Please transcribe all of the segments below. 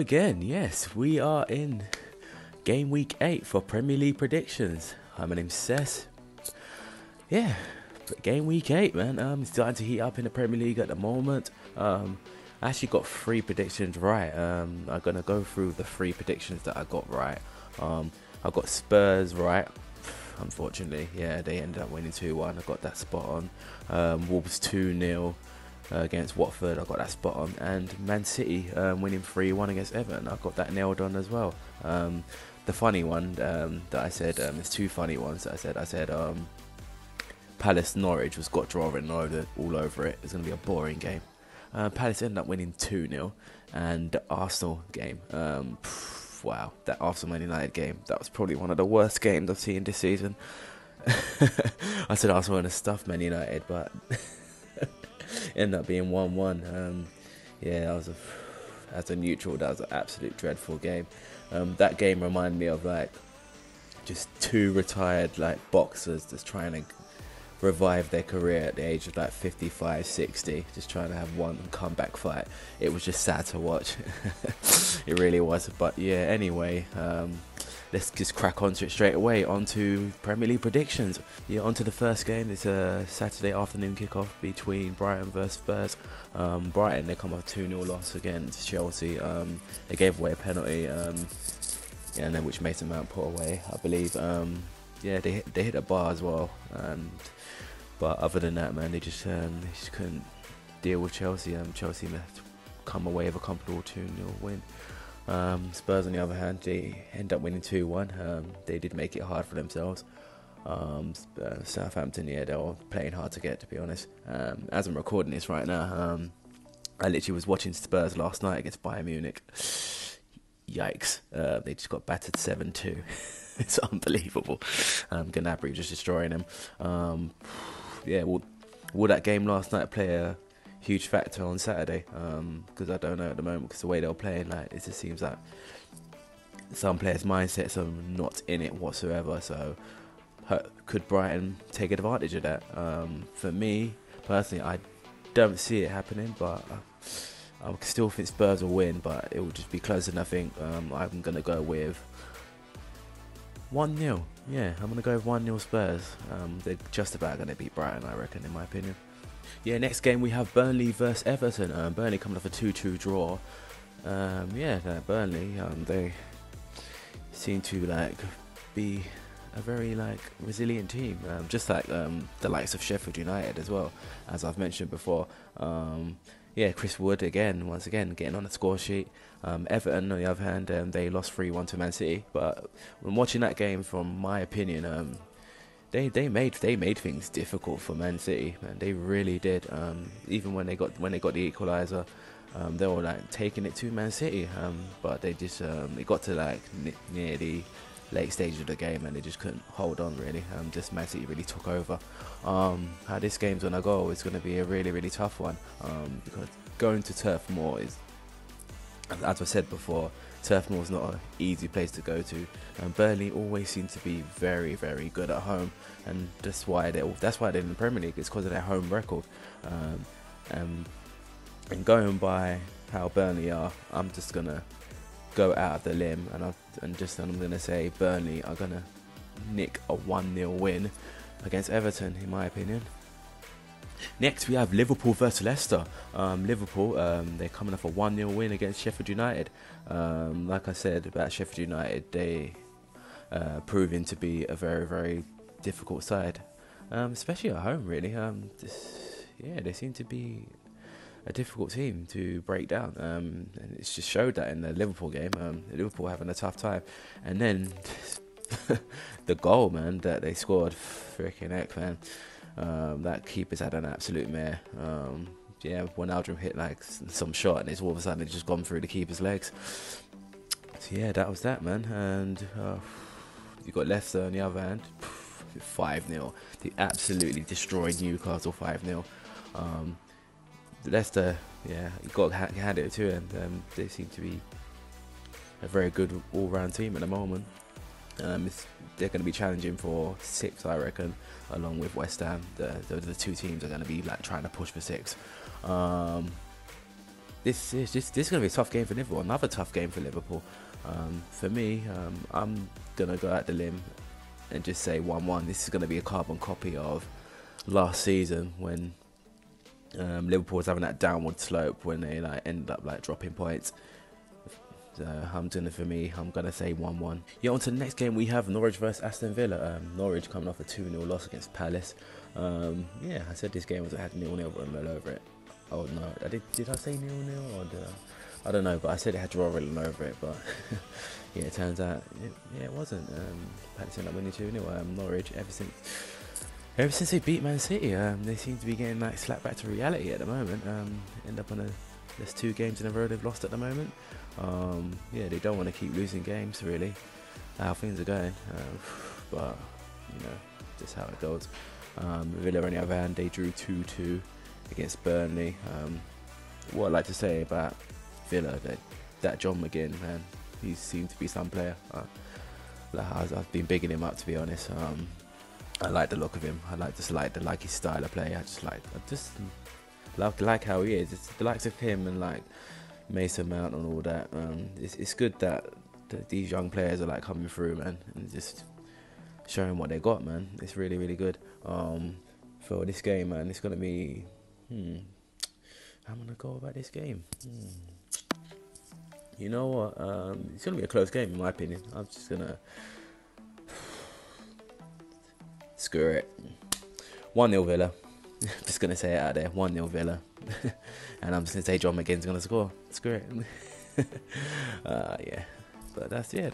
again. Yes, we are in game week 8 for Premier League predictions. Hi, my name's Seth. Yeah, game week 8, man. It's starting to heat up in the Premier League at the moment. I actually got 3 predictions right. I'm gonna go through the 3 predictions that I got right. I got Spurs right. Unfortunately, yeah, they ended up winning 2-1. I got that spot on. Wolves 2-0 against Watford. I got that spot on. And Man City winning 3-1 against Everton. I got that nailed on as well. The funny one that I said, there's 2 funny ones that I said Palace Norwich was got draw written all over it. It's going to be a boring game. Palace ended up winning 2-0. And the Arsenal game, wow, that Arsenal Man United game, that was probably one of the worst games I've seen this season. I said Arsenal going to stuff Man United, but ended up being 1-1. Yeah, as a neutral, that was an absolute dreadful game. That game reminded me of like just 2 retired like boxers just trying to revive their career at the age of like 55, 60, just trying to have one comeback fight. It was just sad to watch. It really was. But yeah, anyway, let's just crack onto it straight away, onto Premier League predictions. Yeah, onto the first game. It's a Saturday afternoon kickoff between Brighton versus Spurs. Brighton, they come off 2-0 loss against Chelsea. They gave away a penalty, and then which Mason Mount put away, I believe. Yeah, they hit a bar as well. But other than that, man, they just couldn't deal with Chelsea. Chelsea left to come away with a comfortable 2-0 win. Spurs, on the other hand, they end up winning 2-1. They did make it hard for themselves. Southampton, yeah, they were playing hard to get, to be honest. As I'm recording this right now, I literally was watching Spurs last night against Bayern Munich. Yikes. They just got battered 7-2. It's unbelievable. Gnabry just destroying them. Yeah, will that game last night play a huge factor on Saturday? Because I don't know at the moment, because the way they're playing, like, it just seems like some players' mindsets are not in it whatsoever. So could Brighton take advantage of that? For me personally, I don't see it happening, but I still think Spurs will win, but it will just be closer than I think. I'm gonna go with 1-0. Yeah, I'm going to go with 1-0 Spurs. They're just about going to beat Brighton, I reckon, in my opinion. Yeah, next game we have Burnley versus Everton. Burnley coming off a 2-2 draw. Yeah, Burnley, they seem to like be a very like resilient team, just like the likes of Sheffield United as well, as I've mentioned before. Yeah, Chris Wood once again getting on the score sheet. Everton, on the other hand, they lost 3-1 to Man City. But when watching that game, from my opinion, they made things difficult for Man City. Man, they really did. Even when they got the equaliser, they were like taking it to Man City. But they just it got to like near the late stage of the game and they just couldn't hold on really. Just Man City really took over. How this game's gonna go is gonna be a really, really tough one. Because going to Turf Moor is, as I said before, Turf Moor is not an easy place to go to. Burnley always seem to be very, very good at home, and that's why they're in the Premier League. It's because of their home record. And going by how Burnley are, I'm just gonna go out of the limb and I'm gonna say Burnley are gonna nick a 1-0 win against Everton, in my opinion. Next we have Liverpool versus Leicester. Liverpool, they're coming off a 1-0 win against Sheffield United. Like I said about Sheffield United, they proving to be a very, very difficult side, especially at home really. Yeah, they seem to be a difficult team to break down, and it's just showed that in the Liverpool game. Liverpool having a tough time, and then the goal, man, that they scored, freaking heck, man. That keeper's had an absolute mare. Yeah, Wijnaldum hit like some shot, and it's all of a sudden it's just gone through the keeper's legs. So yeah, that was that, man. And you got Leicester on the other hand, 5-0. They absolutely destroyed Newcastle 5-0. Leicester, yeah, you got to hand it to them. They seem to be a very good all-round team at the moment. They're going to be challenging for 6, I reckon, along with West Ham. The 2 teams are going to be like trying to push for 6. this is going to be a tough game for Liverpool. Another tough game for Liverpool. For me, I'm going to go out the limb and just say 1-1. This is going to be a carbon copy of last season when Liverpool was having that downward slope when they like ended up like dropping points. So I'm gonna say 1-1. Yeah, on to the next game we have Norwich versus Aston Villa. Norwich coming off a 2-0 loss against Palace. Yeah, I said this game was had 0-0 written all over it. Oh no, did I say 0-0 or did I don't know, but I said it had draw written over it. But yeah, it turns out it wasn't. Palace ended up winning 2-0. Norwich ever since they beat Man City, they seem to be getting like slapped back to reality at the moment. End up on there's 2 games in a row they've lost at the moment. Yeah, they don't want to keep losing games really, how things are going, but you know, just how it goes. Villa on the other hand, they drew 2-2 against Burnley. What I'd like to say about Villa, that John McGinn, man, he seemed to be some player. I've been bigging him up, to be honest. I like the look of him. I like his style of play. I just like how he is. It's the likes of him and like Mason Mount and all that. It's good that these young players are like coming through, man, and just showing what they got, man. It's really, really good. For this game, man, it's gonna be. I'm gonna go about this game. You know what? It's gonna be a close game, in my opinion. I'm just gonna screw it. 1-0 Villa. Just gonna say it out there. 1-0 Villa. And I'm just gonna say John McGinn's gonna score. Screw it. Yeah. But that's it.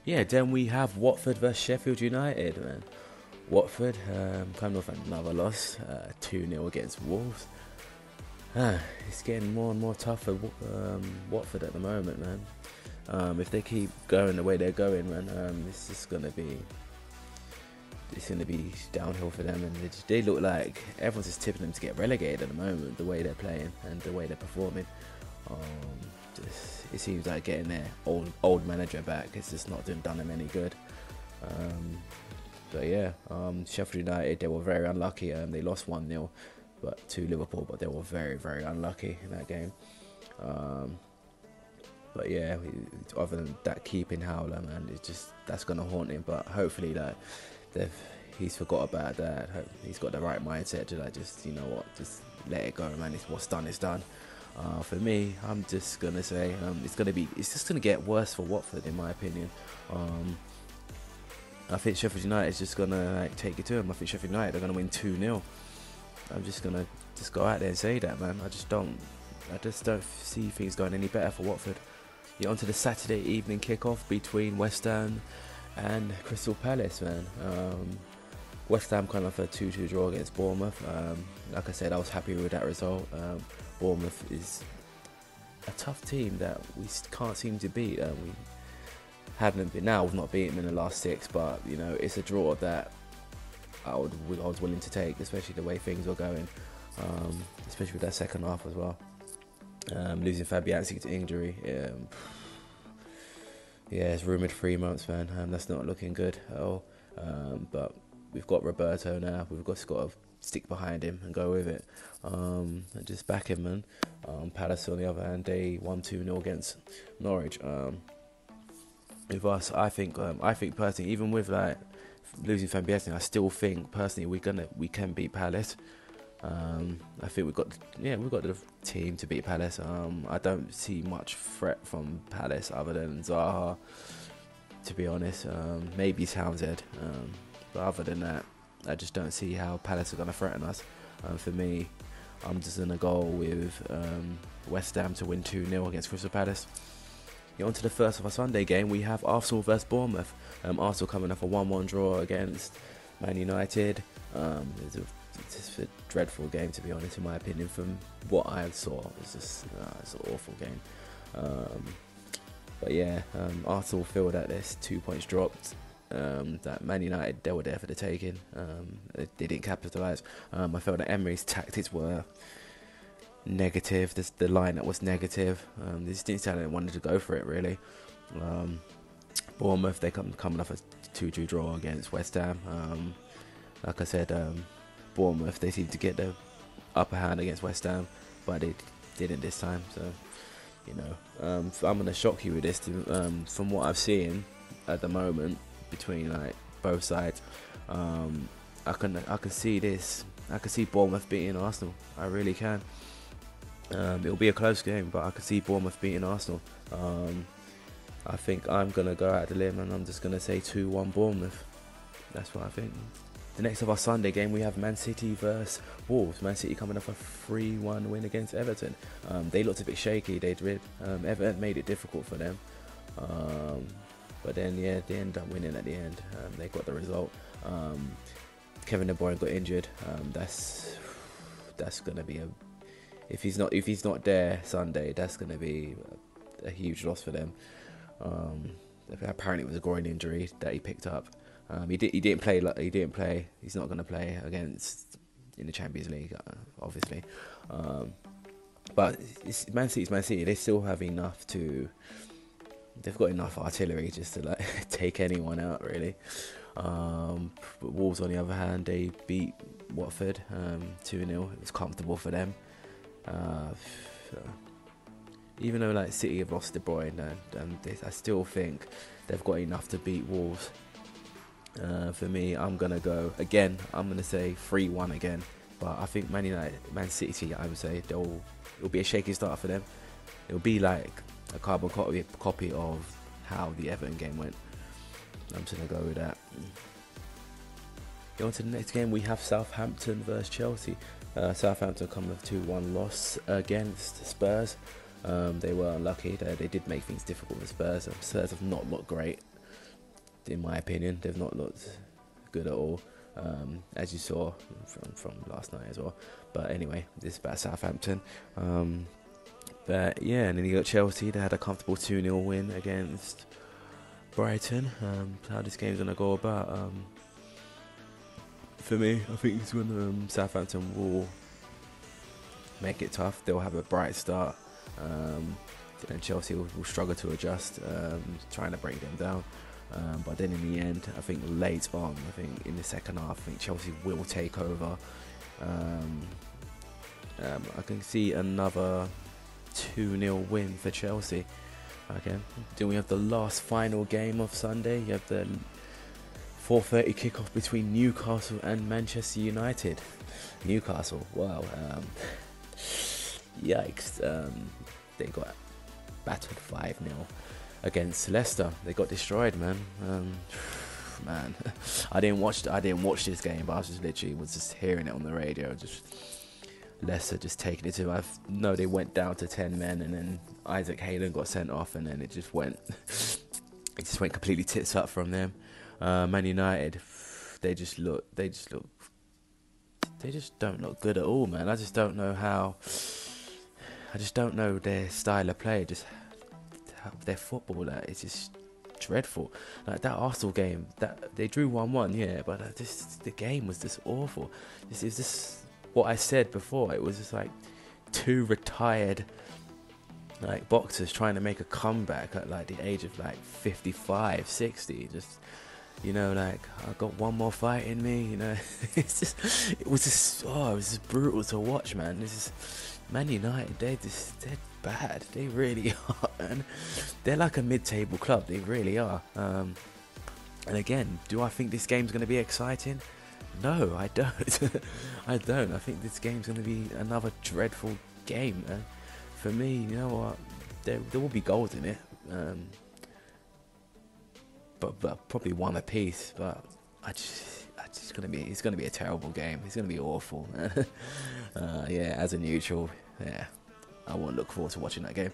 Yeah, then we have Watford versus Sheffield United, man. Watford coming off another loss, 2-0 against Wolves. It's getting more and more tough for Watford at the moment, man. If they keep going the way they're going, man, it's just gonna be downhill for them, and they look like everyone's just tipping them to get relegated at the moment. The way they're playing and the way they're performing, it seems like getting their old manager back. It's just not done them any good. But yeah, Sheffield United, they were very unlucky. They lost 1-0, but to Liverpool, but they were very, very unlucky in that game. But yeah, other than that, keeping Howler, man, that's gonna haunt him. But hopefully that he's forgot about that. He's got the right mindset to like just, you know what, just let it go, man. It's what's done is done. For me, I'm just gonna say it's just gonna get worse for Watford, in my opinion. I think Sheffield United is just gonna like take it to them. I think Sheffield United are gonna win 2-0. I'm just gonna go out there and say that, man. I just don't see things going any better for Watford. You're onto the Saturday evening kickoff between West Ham and Crystal Palace, man. West Ham kind of a 2-2 draw against Bournemouth. Like I said, I was happy with that result. Bournemouth is a tough team that we can't seem to beat. We haven't been now. We've not beaten them in the last 6, but you know, it's a draw that I was willing to take, especially the way things were going, especially with that second half as well. Losing Fabianski to injury. Yeah, it's rumoured 3 months, man. That's not looking good at all. But we've got Roberto now. We've just got to stick behind him and go with it. And just back him, man. Palace, on the other hand, they won 2-0 against Norwich. With us, I think personally, even with like losing Fabianski, I still think personally we can beat Palace. I think we've got the team to beat Palace. I don't see much threat from Palace other than Zaha, to be honest. Maybe Townsend, but other than that, I just don't see how Palace are going to threaten us. For me, I'm just going to go with West Ham to win 2-0 against Crystal Palace. On to the first of our Sunday game, we have Arsenal versus Bournemouth. Arsenal coming off a 1-1 draw against Man United. It's a dreadful game, to be honest, in my opinion. From what I saw, it's an awful game. But yeah, Arsenal feel that there's 2 points dropped. That Man United, they were there for the taking. They didn't capitalise. I felt that Emery's tactics were negative. The lineup was negative. They just didn't sound like they wanted to go for it, really. Bournemouth, they coming off a 2-2 draw against West Ham. Like I said, Bournemouth, they seem to get the upper hand against West Ham, but didn't this time. So, you know, I'm gonna shock you with this. From what I've seen at the moment between like both sides, I can see this. I can see Bournemouth beating Arsenal. I really can. It'll be a close game, but I can see Bournemouth beating Arsenal. I think I'm gonna go out the limb and I'm just gonna say 2-1 Bournemouth. That's what I think. The next of our Sunday game, we have Man City versus Wolves. Man City coming off a 3-1 win against Everton. They looked a bit shaky. Everton made it difficult for them. But then, yeah, they ended up winning at the end. They got the result. Kevin De Bruyne got injured. That's gonna be if he's not there Sunday, that's gonna be a huge loss for them. Apparently, it was a groin injury that he picked up. He didn't play. He's not going to play in the Champions League, obviously. But Man City's Man City. They still have enough to. They've got enough artillery just to like take anyone out, really. But Wolves, on the other hand, they beat Watford 2-0. It was comfortable for them. Even though like City have lost De Bruyne, I still think they've got enough to beat Wolves. For me, I'm gonna go again. I'm gonna say 3-1 again. But I think Man City, I would say it'll be a shaky start for them. It'll be like a carbon copy of how the Everton game went. I'm just gonna go with that. Go on to the next game. We have Southampton versus Chelsea. Southampton coming off 2-1 loss against Spurs. They were unlucky. They did make things difficult for Spurs. Spurs have not looked great, in my opinion. They've not looked good at all, as you saw from last night as well. But anyway, this is about Southampton. But yeah, and then you got Chelsea. They had a comfortable 2-0 win against Brighton. How this game's gonna go about? For me, I think it's when Southampton will make it tough. They'll have a bright start. And Chelsea will struggle to adjust, trying to break them down. But then in the end, I think late on, I think in the second half, I think Chelsea will take over. I can see another 2-0 win for Chelsea. Okay. Then we have the last final game of Sunday. You have the 4:30 kickoff between Newcastle and Manchester United. Newcastle, wow. Yikes. They got battered 5-0 against Leicester. They got destroyed, man. Man, I didn't watch this game, but I was just hearing it on the radio. Just Leicester just taking it to. I know they went down to 10 men, and then Isaac Hayden got sent off, and then it just went completely tits up from them. Man United, they just don't look good at all, man. I just don't know their style of play. Just their football, it's just dreadful. Like that Arsenal game, that they drew 1-1, yeah, but the game was just awful. It was just what I said before. It was just like two retired like boxers trying to make a comeback at like the age of like 55, 60. Just, you know, like I got one more fight in me. You know, it was just brutal to watch, man. This is Man United. They're bad. They really are, man. They're like a mid-table club. They really are. And again, do I think this game's going to be exciting? No, I don't. I don't. I think this game's going to be another dreadful game, man. For me, you know what? There will be goals in it. But probably one apiece. But it's gonna be a terrible game. It's gonna be awful. Yeah, as a neutral, yeah, I won't look forward to watching that game.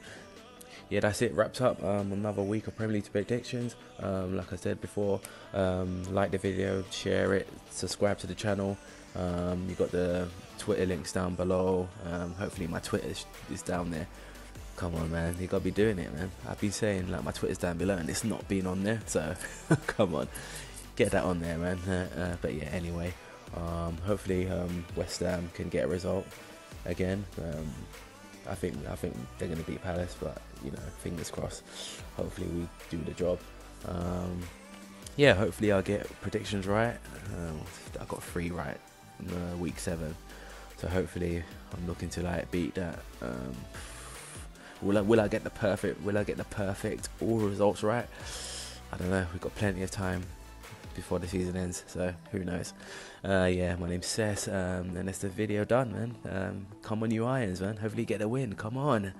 Yeah, that's it. Wrapped up. Another week of Premier League predictions. Like I said before, like the video, share it, subscribe to the channel. You got the Twitter links down below. Hopefully my Twitter is down there. Come on, man, you gotta be doing it, man. I've been saying like my Twitter's down below and it's not been on there, so come on, get that on there, man. But yeah, anyway, hopefully West Ham can get a result again. I think they're gonna beat Palace, but you know, fingers crossed. Hopefully we do the job. Yeah, hopefully I'll get predictions right. I got 3 right in week 7. So hopefully I'm looking to like beat that. Will I get the perfect? Will I get the perfect all results right? I don't know. We've got plenty of time before the season ends, so who knows. Yeah, my name's Cess, and that's the video done, man. Come on, you Irons, man. Hopefully you get a win. Come on.